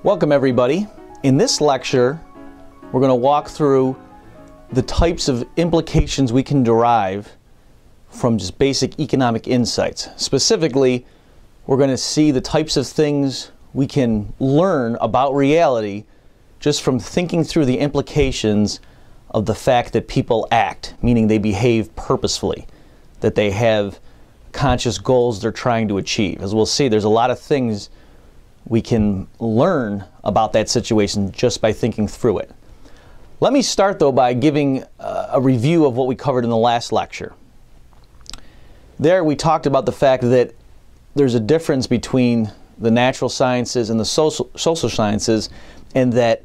Welcome everybody. In this lecture, we're going to walk through the types of implications we can derive from just basic economic insights. Specifically, we're going to see the types of things we can learn about reality just from thinking through the implications of the fact that people act, meaning they behave purposefully, that they have conscious goals they're trying to achieve. As we'll see, there's a lot of things we can learn about that situation just by thinking through it. Let me start though by giving a review of what we covered in the last lecture. There we talked about the fact that there's a difference between the natural sciences and the social sciences, and that